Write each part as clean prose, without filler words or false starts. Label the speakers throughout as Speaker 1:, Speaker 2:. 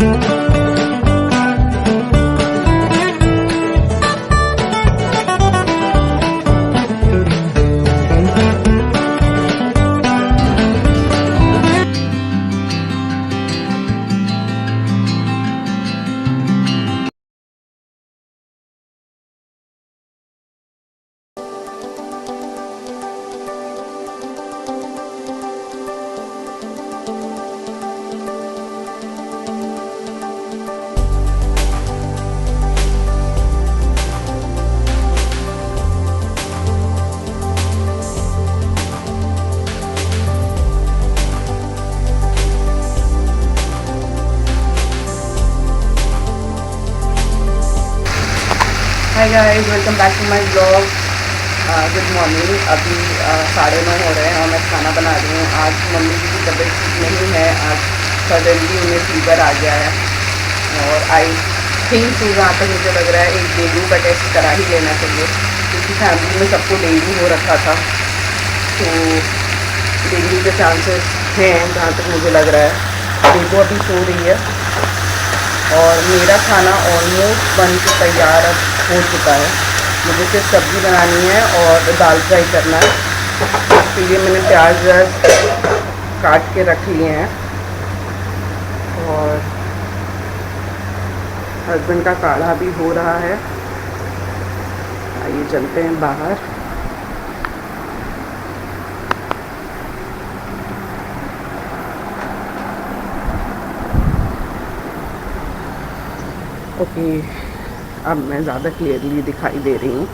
Speaker 1: Hi guys, welcome back to my blog. Good morning. अभी 9:30 हो रहे हैं और मैं खाना बना रही हूँ। आज मम्मी जी की तबीयत ठीक नहीं है। आज सडनली उन्हें फीवर आ गया है और आई थिंक जहाँ तक मुझे लग रहा है एक डेंगू का टेस्ट करा ही लेना चाहिए, क्योंकि फैमिली में सबको डेंगू हो रखा था। तो डेंगू के चांसेस हैं जहाँ तक मुझे लग रहा है। डेंगू अभी सो रही है और मेरा खाना ऑलमोस्ट बन के तैयार अब हो चुका है। मुझे सिर्फ सब्ज़ी बनानी है और दाल फ्राई करना है। इसके लिए मैंने प्याज काट के रख लिए हैं और हस्बैंड का काढ़ा भी हो रहा है। आइए चलते हैं बाहर। ओके, अब मैं ज़्यादा क्लियरली दिखाई दे रही हूँ।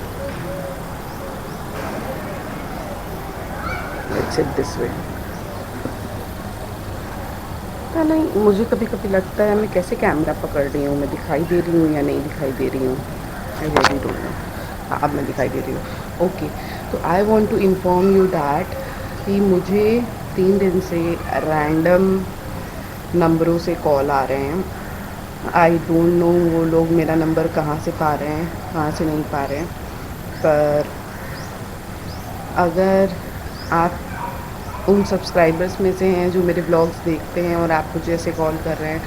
Speaker 1: Let's sit this way. पता नहीं, मुझे कभी कभी लगता है मैं कैसे कैमरा पकड़ रही हूँ, मैं दिखाई दे रही हूँ या नहीं दिखाई दे रही हूँ। I really don't know. हाँ, अब मैं दिखाई दे रही हूँ। ओके, तो I want to inform you that कि मुझे 3 दिन से रैंडम नंबरों से कॉल आ रहे हैं। आई डोंट नो वो लोग मेरा नंबर कहाँ से पा रहे हैं, कहाँ से नहीं पा रहे हैं। पर अगर आप उन सब्सक्राइबर्स में से हैं जो मेरे ब्लॉग्स देखते हैं और आप मुझे ऐसे कॉल कर रहे हैं,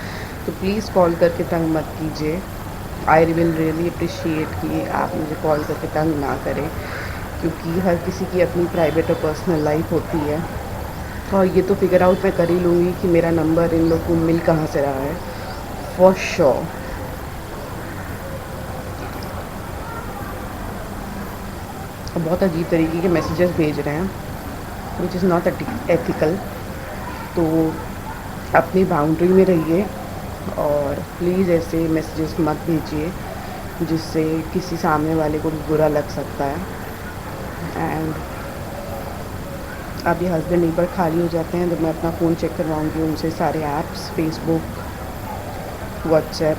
Speaker 1: तो प्लीज़ कॉल करके तंग मत कीजिए। आई विल रियली अप्रिशिएट कि आप मुझे कॉल करके तंग ना करें, क्योंकि हर किसी की अपनी प्राइवेट और पर्सनल लाइफ होती है। और ये तो फिगर आउट मैं कर ही लूँगी कि मेरा नंबर इन लोग को मिल कहाँ से रहा है, फॉर श्योर। बहुत अजीब तरीके के मैसेजेस भेज रहे हैं, विच इज़ नॉट एथिकल। तो अपनी बाउंड्री में रहिए और प्लीज़ ऐसे मैसेजेस मत भेजिए जिससे किसी सामने वाले को भी बुरा लग सकता है। एंड अभी हस्बैंड एक बार खाली हो जाते हैं तो मैं अपना फ़ोन चेक करवाऊँगी उनसे सारे ऐप्स, फेसबुक, व्हाट्सएप,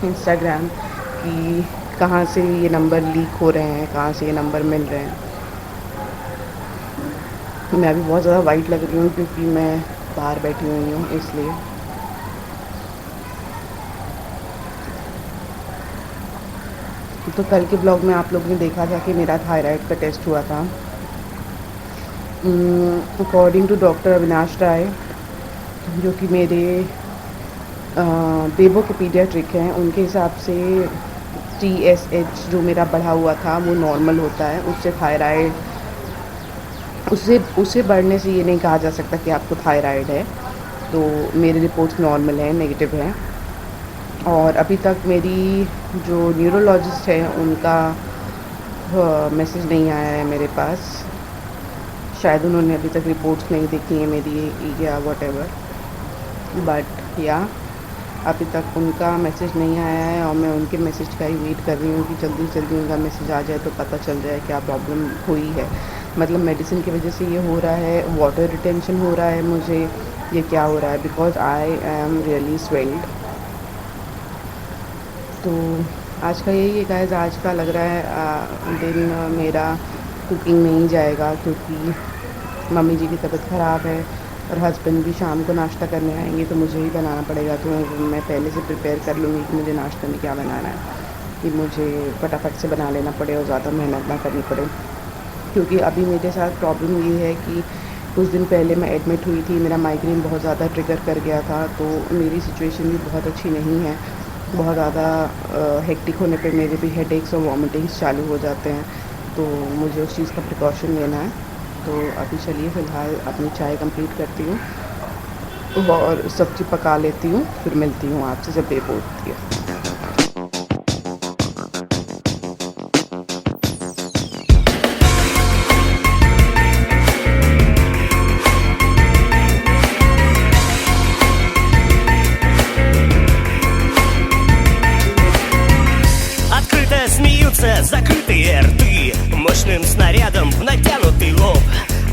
Speaker 1: इंस्टाग्राम, कि कहाँ से ये नंबर लीक हो रहे हैं, कहाँ से ये नंबर मिल रहे हैं। मैं अभी बहुत ज़्यादा वाइट लग रही हूँ क्योंकि मैं बाहर बैठी हुई हूँ, इसलिए। तो कल के ब्लॉग में आप लोगों ने देखा था कि मेरा थायराइड का टेस्ट हुआ था। According to doctor Avinash Rai, जो कि मेरे बेबो के पीडियाट्रिक हैं, उनके हिसाब से TSH जो मेरा बढ़ा हुआ था वो नॉर्मल होता है। उससे थायराइड, उससे बढ़ने से ये नहीं कहा जा सकता कि आपको थायराइड है। तो मेरी रिपोर्ट्स नॉर्मल हैं, नेगेटिव हैं। और अभी तक मेरी जो न्यूरोलॉजिस्ट है उनका मैसेज नहीं आया है मेरे पास। शायद उन्होंने अभी तक रिपोर्ट्स नहीं देखी हैं मेरी या वॉटेवर, बट या अभी तक उनका मैसेज नहीं आया है और मैं उनके मैसेज का ही वेट कर रही हूँ कि जल्दी से जल्दी उनका मैसेज आ जाए तो पता चल जाए क्या प्रॉब्लम हुई है। मतलब मेडिसिन की वजह से ये हो रहा है, वाटर रिटेंशन हो रहा है मुझे, ये क्या हो रहा है, because I am really swelled. तो आज का यही है गाइस, आज का लग रहा है दिन मेरा कुकिंग में ही जाएगा, क्योंकि मम्मी जी की तबीयत ख़राब है और हस्बैंड भी शाम को नाश्ता करने आएंगे तो मुझे ही बनाना पड़ेगा। तो मैं पहले से प्रिपेयर कर लूँगी कि मुझे नाश्ते में क्या बनाना है, कि मुझे फटाफट से बना लेना पड़े और ज़्यादा मेहनत ना करनी पड़े। क्योंकि अभी मेरे साथ प्रॉब्लम ये है कि कुछ दिन पहले मैं एडमिट हुई थी, मेरा माइग्रेन बहुत ज़्यादा ट्रिगर कर गया था, तो मेरी सिचुएशन भी बहुत अच्छी नहीं है। बहुत ज़्यादा हेक्टिक होने पे मेरे भी हेडेक्स और वॉमिटिंग्स चालू हो जाते हैं, तो मुझे उस चीज़ का प्रिकॉशन लेना है। तो अभी चलिए फ़िलहाल अपनी चाय कंप्लीट करती हूँ और सब्ज़ी पका लेती हूँ, फिर मिलती हूँ आपसे जब बेब उठती है।
Speaker 2: Закрытые рты мощным снарядом в натянутый лоб.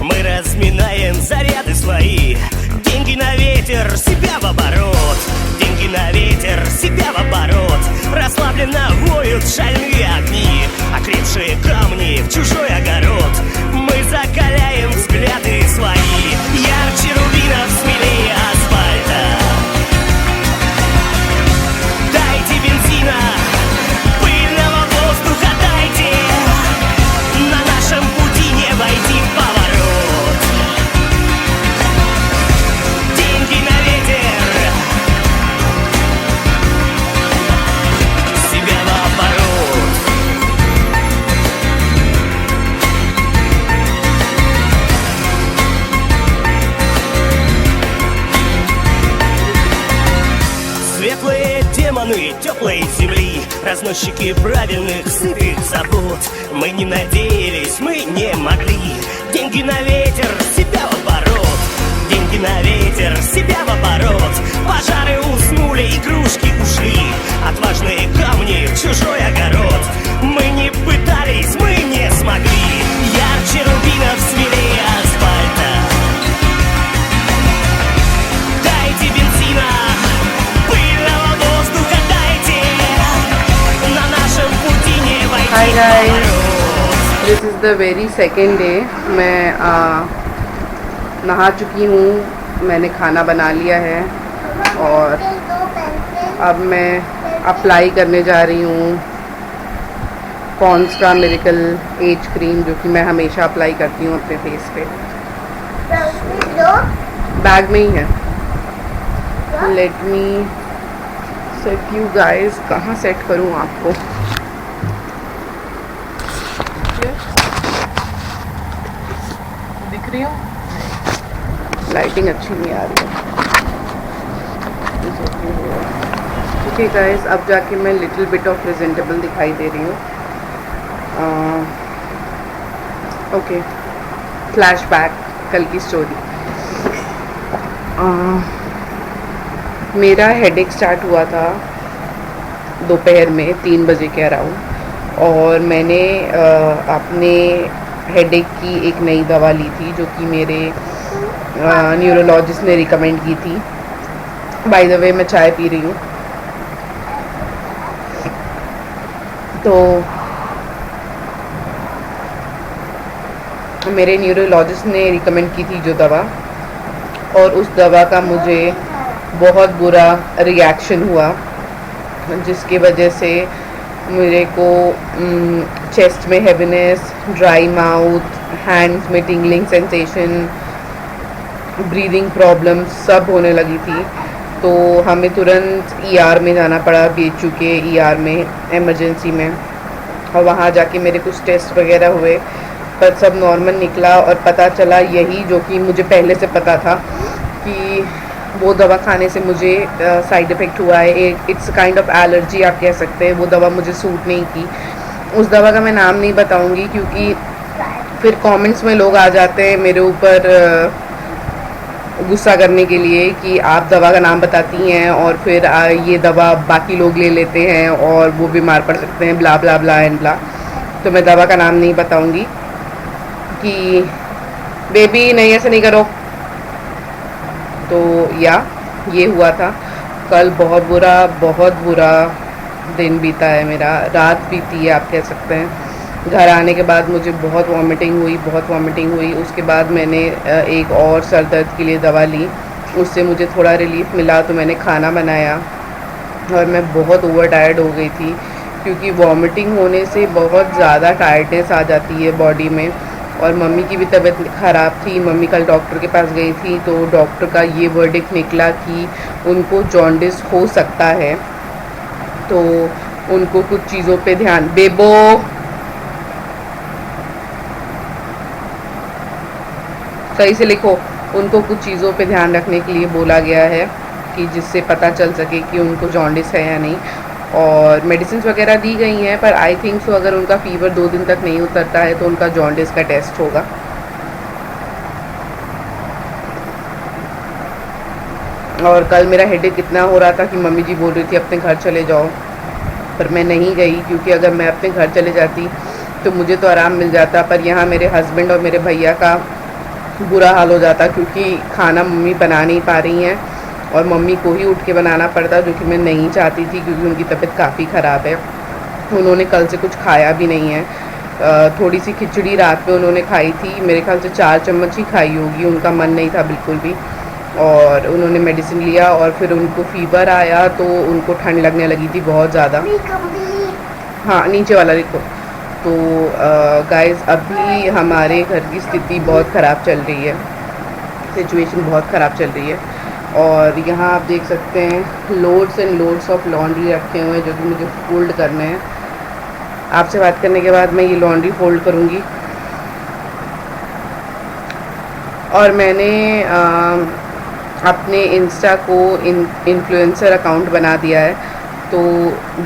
Speaker 2: Мы разминаем заряды свои. Деньги на ветер, себя в оборот. Деньги на ветер, себя в оборот. Расслабленно воют шальные огни, окрепшие камни в чужой огород. Мы закаляем взгляды свои. Ярче рубинов, смелее асфальта. Дайте бензина, пыльного воздуха дайте. На нашем пути не войти в поворот. Деньги на ветер, себя в оборот. Светлые демоны теплой земли, разносчики правильных сытых забот. Мы не надеялись, мы не могли. Деньги на ветер, себя в оборот. Деньги на ветер, себя в оборот. Пожары уснули, игрушки ушли. Отважные камни в чужой огород. Мы не пытались, мы не смогли. Ярче рубинов, смелее асфальта. Дайте бензина, пыльного воздуха дайте. На нашем пути не войти
Speaker 1: Hi
Speaker 2: в
Speaker 1: guys,
Speaker 2: поворот.
Speaker 1: This is the very second day. मैं नहा चुकी हूँ, मैंने खाना बना लिया है और अब मैं अप्लाई करने जा रही हूँ पॉन्ड्स का मिरेकल एज क्रीम, जो कि मैं हमेशा अप्लाई करती हूँ अपने फेस पे। बैग में ही है। Let me set you guys, कहाँ सेट करूँ आपको? दिख रही हो? लाइटिंग अच्छी नहीं आ रही है। ओके गाइस, अब जाके मैं लिटिल बिट ऑफ प्रेजेंटेबल दिखाई दे रही हूँ। ओके, फ्लैशबैक, कल की स्टोरी। मेरा हेडेक स्टार्ट हुआ था दोपहर में 3 बजे के अराउंड, और मैंने अपने हेडेक की एक नई दवा ली थी जो कि मेरे न्यूरोलॉजिस्ट ने रिकमेंड की थी। बाय द वे मैं चाय पी रही हूँ। तो मेरे न्यूरोलॉजिस्ट ने रिकमेंड की थी जो दवा, और उस दवा का मुझे बहुत बुरा रिएक्शन हुआ, जिसकी वजह से मेरे को चेस्ट में हैवीनेस, ड्राई माउथ, हैंड्स में टिंगलिंग सेंसेशन, ब्रीदिंग प्रॉब्लम सब होने लगी थी। तो हमें तुरंत ईआर में जाना पड़ा, बीएचयू के ईआर में, इमरजेंसी में। और वहाँ जाके मेरे कुछ टेस्ट वगैरह हुए, पर सब नॉर्मल निकला, और पता चला यही जो कि मुझे पहले से पता था कि वो दवा खाने से मुझे साइड इफ़ेक्ट हुआ है। इट्स काइंड ऑफ एलर्जी आप कह सकते हैं। वो दवा मुझे सूट नहीं की। उस दवा का मैं नाम नहीं बताऊंगी, क्योंकि फिर कमेंट्स में लोग आ जाते हैं मेरे ऊपर गुस्सा करने के लिए कि आप दवा का नाम बताती हैं और फिर ये दवा बाकी लोग ले लेते हैं और वो बीमार पड़ सकते हैं, ब्ला ब्ला ब्ला एंड ब्ला। तो मैं दवा का नाम नहीं बताऊंगी कि बेबी नहीं, ऐसे नहीं करो। तो ये हुआ था कल। बहुत बुरा दिन बीता है मेरा, रात बीती है आप कह सकते हैं। घर आने के बाद मुझे बहुत वॉमिटिंग हुई। उसके बाद मैंने एक और सर दर्द के लिए दवा ली, उससे मुझे थोड़ा रिलीफ मिला। तो मैंने खाना बनाया और मैं बहुत ओवर टायर्ड हो गई थी, क्योंकि वॉमिटिंग होने से बहुत ज़्यादा टायर्डनेस आ जाती है बॉडी में, और मम्मी की भी तबीयत ख़राब थी। मम्मी कल डॉक्टर के पास गई थी तो डॉक्टर का ये वर्डिक्ट निकला कि उनको जॉन्डिस हो सकता है, तो उनको कुछ चीज़ों पे ध्यान, बेबो सही से लिखो, उनको कुछ चीज़ों पे ध्यान रखने के लिए बोला गया है कि जिससे पता चल सके कि उनको जॉन्डिस है या नहीं। और मेडिसिन वगैरह दी गई हैं, पर आई थिंक सो अगर उनका फ़ीवर 2 दिन तक नहीं उतरता है तो उनका जॉन्डिस का टेस्ट होगा। और कल मेरा हेडेक इतना हो रहा था कि मम्मी जी बोल रही थी अपने घर चले जाओ, पर मैं नहीं गई, क्योंकि अगर मैं अपने घर चले जाती तो मुझे तो आराम मिल जाता, पर यहाँ मेरे हस्बैंड और मेरे भैया का बुरा हाल हो जाता, क्योंकि खाना मम्मी बना नहीं पा रही हैं और मम्मी को ही उठ के बनाना पड़ता, जो कि मैं नहीं चाहती थी क्योंकि उनकी तबीयत काफ़ी ख़राब है। उन्होंने कल से कुछ खाया भी नहीं है। थोड़ी सी खिचड़ी रात में उन्होंने खाई थी, मेरे ख्याल से 4 चम्मच ही खाई होगी, उनका मन नहीं था बिल्कुल भी। और उन्होंने मेडिसिन लिया और फिर उनको फ़ीवर आया तो उनको ठंड लगने लगी थी बहुत ज़्यादा। हाँ, नीचे वाला लिखो। तो गाइस अभी हमारे घर की स्थिति बहुत ख़राब चल रही है, सिचुएशन बहुत ख़राब चल रही है। और यहाँ आप देख सकते हैं loads and loads of laundry रखे हुए हैं जो कि मुझे फोल्ड करने हैं। आपसे बात करने के बाद मैं ये लॉन्ड्री फोल्ड करूँगी। और मैंने अपने इंस्टा को इन्फ्लुएंसर अकाउंट बना दिया है, तो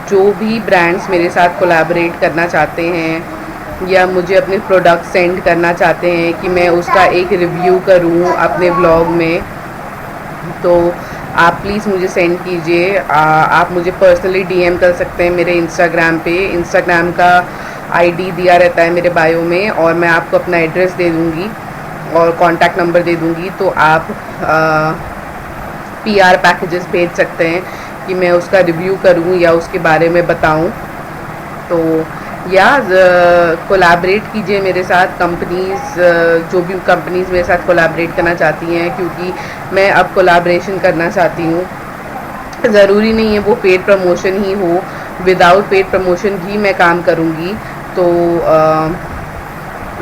Speaker 1: जो भी ब्रांड्स मेरे साथ कोलैबोरेट करना चाहते हैं या मुझे अपने प्रोडक्ट सेंड करना चाहते हैं कि मैं उसका एक रिव्यू करूं अपने व्लॉग में, तो आप प्लीज़ मुझे सेंड कीजिए। आप मुझे पर्सनली डीएम कर सकते हैं मेरे इंस्टाग्राम पे। इंस्टाग्राम का आईडी दिया रहता है मेरे बायो में, और मैं आपको अपना एड्रेस दे दूँगी और कॉन्टैक्ट नंबर दे दूँगी, तो आप पीआर पैकेजेस भेज सकते हैं कि मैं उसका रिव्यू करूं या उसके बारे में बताऊं। तो या कोलैबोरेट कीजिए मेरे साथ कंपनीज़, जो भी कंपनीज़ मेरे साथ कोलैबोरेट करना चाहती हैं, क्योंकि मैं अब कोलैबोरेशन करना चाहती हूँ। ज़रूरी नहीं है वो पेड प्रमोशन ही हो, विदाउट पेड प्रमोशन भी मैं काम करूँगी। तो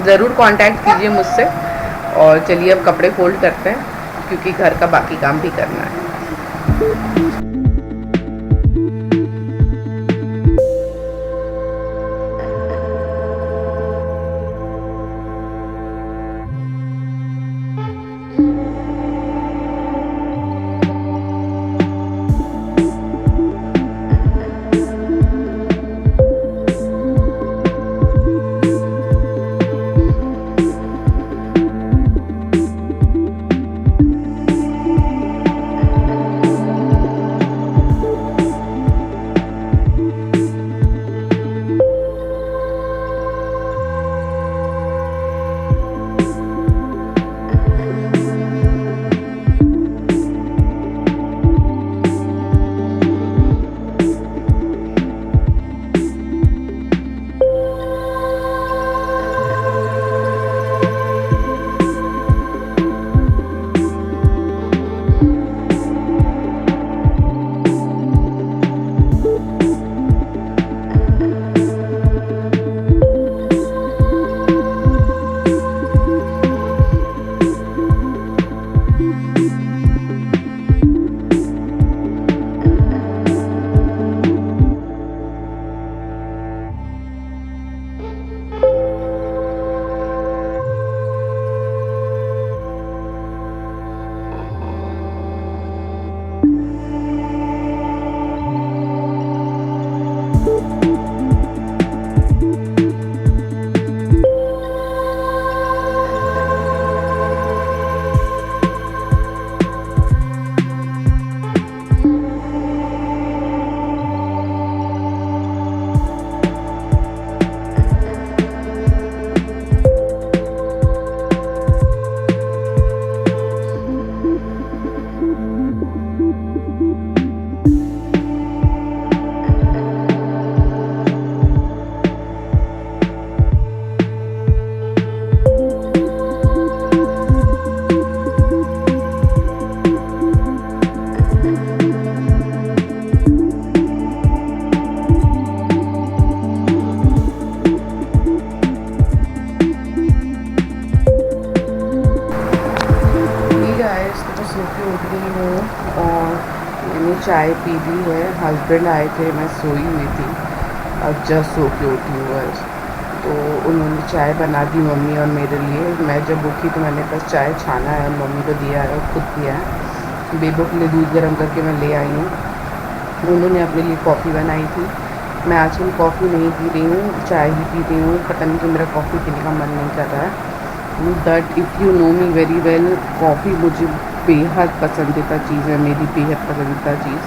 Speaker 1: ज़रूर कांटेक्ट कीजिए मुझसे। और चलिए अब कपड़े फोल्ड करते हैं, क्योंकि घर का बाकी काम भी करना है। चाय पी ली है। हस्बैंड आए थे, मैं सोई हुई थी, अब जस्ट सो के उठी हूँ बस। तो उन्होंने चाय बना दी मम्मी और मेरे लिए। मैं जब उठी तो मैंने बस चाय छाना है और मम्मी को दिया है और खुद पिया है। बेबो के लिए दूध गर्म करके मैं ले आई हूँ। उन्होंने अपने लिए कॉफ़ी बनाई थी। मैं आजकल कॉफ़ी नहीं पी रही हूँ, चाय ही पी रही हूँ। पता नहीं क्यों मेरा कॉफ़ी पीने का मन नहीं कर रहा है। But if you know me very well, coffee मुझे बेहद पसंदीदा चीज़ है, मेरी बेहद पसंदीदा चीज़।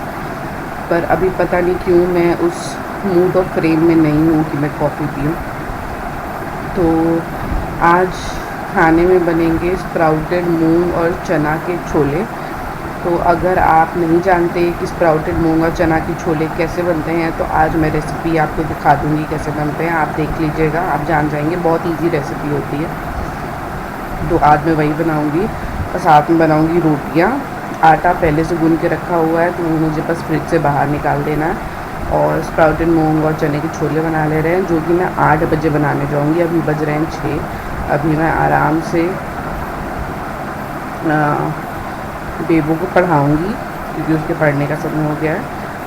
Speaker 1: पर अभी पता नहीं क्यों मैं उस मूड और फ्रेम में नहीं हूँ कि मैं कॉफ़ी पीऊँ। तो आज खाने में बनेंगे स्प्राउटेड मूंग और चना के छोले। तो अगर आप नहीं जानते कि स्प्राउटेड मूंग और चना के छोले कैसे बनते हैं, तो आज मैं रेसिपी आपको दिखा दूँगी कैसे बनते हैं। आप देख लीजिएगा, आप जान जाएंगे, बहुत इजी रेसिपी होती है। तो आज मैं वही बनाऊँगी और साथ में बनाऊँगी रोटियाँ। आटा पहले से गूंद के रखा हुआ है, तो मुझे बस फ्रिज से बाहर निकाल देना है। और स्प्राउटेड मूंग और चने के छोले बना ले रहे हैं, जो कि मैं 8 बजे बनाने जाऊँगी। अभी बज रहे हैं 6। अभी मैं आराम से बेबो को पढ़ाऊँगी, क्योंकि उसके पढ़ने का समय हो गया है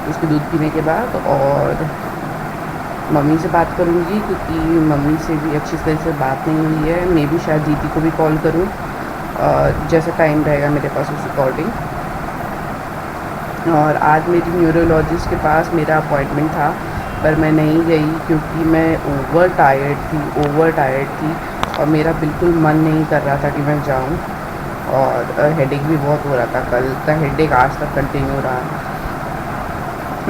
Speaker 1: उसके दूध पीने के बाद। और मम्मी से बात करूँगी, क्योंकि मम्मी से भी अच्छी तरह से बात नहीं हुई है। मैं भी शायद दीदी को भी कॉल करूँ, जैसा टाइम रहेगा मेरे पास उस अकॉर्डिंग। और आज मेरी न्यूरोलॉजिस्ट के पास मेरा अपॉइंटमेंट था, पर मैं नहीं गई क्योंकि मैं ओवर टायर्ड थी और मेरा बिल्कुल मन नहीं कर रहा था कि मैं जाऊं। और हेडेक भी बहुत हो रहा था, कल का हेडेक आज तक कंटिन्यू रहा।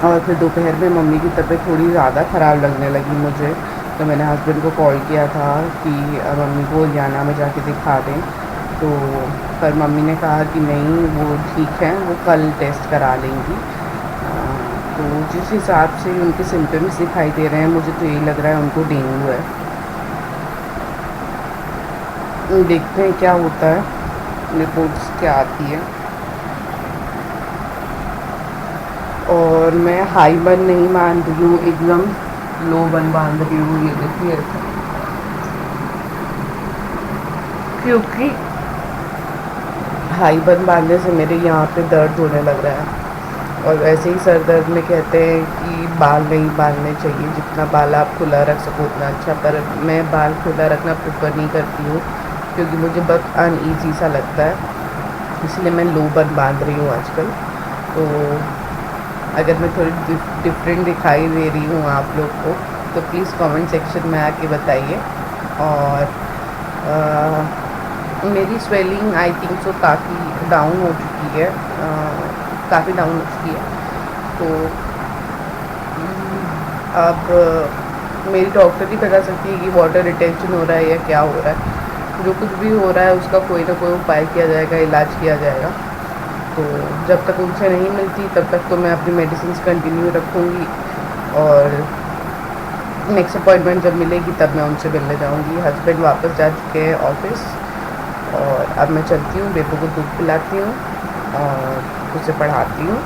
Speaker 1: और फिर दोपहर में मम्मी की तबीयत थोड़ी ज़्यादा ख़राब लगने लगी मुझे, तो मैंने हस्बैंड को कॉल किया था कि मम्मी को हरियाणा में जाके दिखा दें। तो पर मम्मी ने कहा कि नहीं, वो ठीक है, वो कल टेस्ट करा लेंगी। तो जिस हिसाब से उनके सिम्टम्स दिखाई दे रहे हैं, मुझे तो यही लग रहा है उनको डेंगू है। देखते हैं क्या होता है, रिपोर्ट्स क्या आती है। और मैं हाई बन नहीं मान रही हूँ, एकदम लो बन बांध रही हूँ, ये देखिए, क्योंकि हाई बन बांधने से मेरे यहाँ पे दर्द होने लग रहा है। और वैसे ही सर दर्द में कहते हैं कि बाल नहीं बांधने चाहिए, जितना बाल आप खुला रख सको उतना अच्छा। पर मैं बाल खुला रखना प्रेफर नहीं करती हूँ, क्योंकि मुझे बहुत अनईजी सा लगता है, इसलिए मैं लो बन बांध रही हूँ आजकल। तो अगर मैं थोड़ी डिफरेंट दिखाई दे रही हूँ आप लोग को, तो प्लीज़ कमेंट सेक्शन में आके बताइए। और मेरी स्वेलिंग आई थिंक सो काफ़ी डाउन हो चुकी है, तो अब मेरी डॉक्टर ही बता सकती है कि वाटर रिटेंशन हो रहा है या क्या हो रहा है। जो कुछ भी हो रहा है उसका कोई ना कोई उपाय किया जाएगा, इलाज किया जाएगा। तो जब तक उनसे नहीं मिलती तब तक तो मैं अपनी मेडिसिन कंटिन्यू रखूँगी। और नेक्स्ट अपॉइंटमेंट जब मिलेगी तब मैं उनसे मिलने जाऊँगी। हस्बैंड वापस जा चुके हैं ऑफिस, और अब मैं चलती हूँ, बेबो को दूध पिलाती हूँ और उसे पढ़ाती हूँ।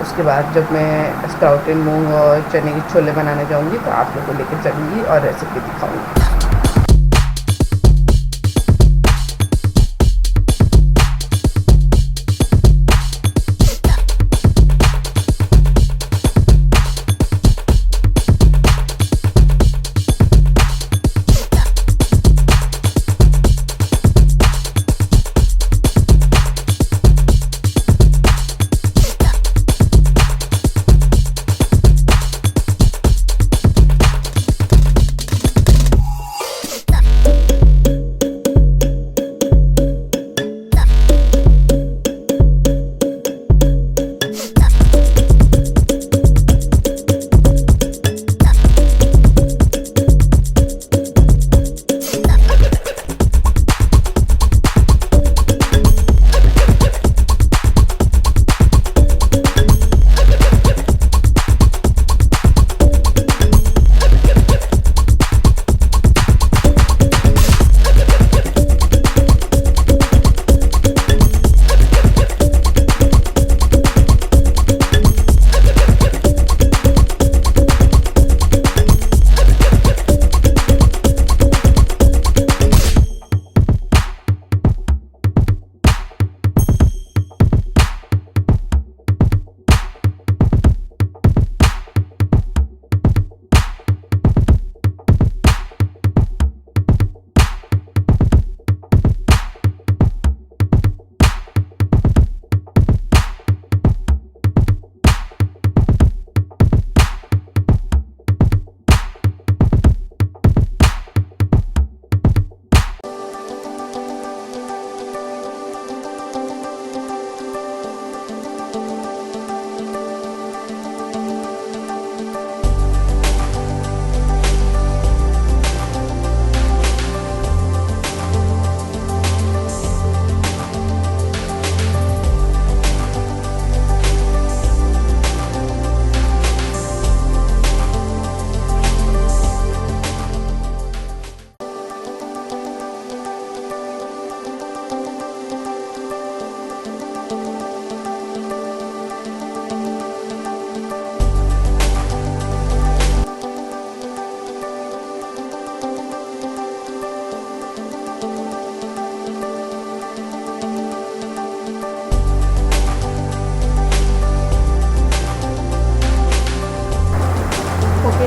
Speaker 1: उसके बाद जब मैं स्प्राउटेड मूंग और चने के छोले बनाने जाऊँगी तो आप लोगों को लेकर चलूँगी और रेसिपी दिखाऊँगी।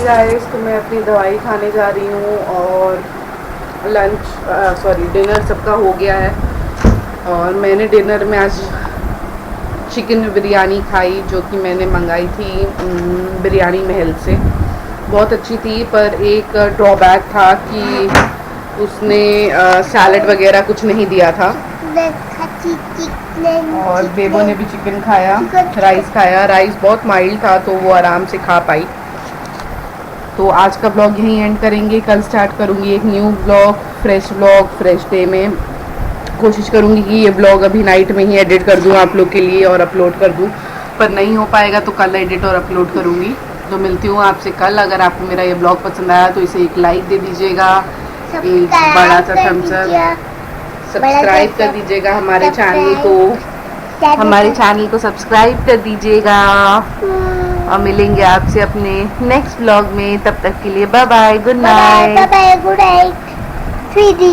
Speaker 1: गाइस, तो मैं अपनी दवाई खाने जा रही हूँ और डिनर सबका हो गया है। और मैंने डिनर में आज चिकन बिरयानी खाई, जो कि मैंने मंगाई थी बिरयानी महल से। बहुत अच्छी थी, पर एक ड्रॉबैक था कि उसने सैलड वगैरह कुछ नहीं दिया था। और बेबो ने भी चिकन खाया, राइस खाया। राइस बहुत माइल्ड था, तो वो आराम से खा पाई। तो आज का ब्लॉग यहीं एंड करेंगे। कल स्टार्ट करूँगी एक न्यू ब्लॉग, फ्रेश डे में। कोशिश करूँगी कि ये ब्लॉग अभी नाइट में ही एडिट कर दूँ आप लोग के लिए और अपलोड कर दूँ, पर नहीं हो पाएगा तो कल एडिट और अपलोड करूँगी। तो मिलती हूँ आपसे कल। अगर आपको मेरा ये ब्लॉग पसंद आया तो इसे एक लाइक दे दीजिएगा, एक बड़ा सा थम्स अप, सब्सक्राइब कर दीजिएगा हमारे चैनल को सब्सक्राइब कर दीजिएगा। और मिलेंगे आपसे अपने नेक्स्ट ब्लॉग में। तब तक के लिए bye bye, good night.
Speaker 3: Bye bye, good night, 3D।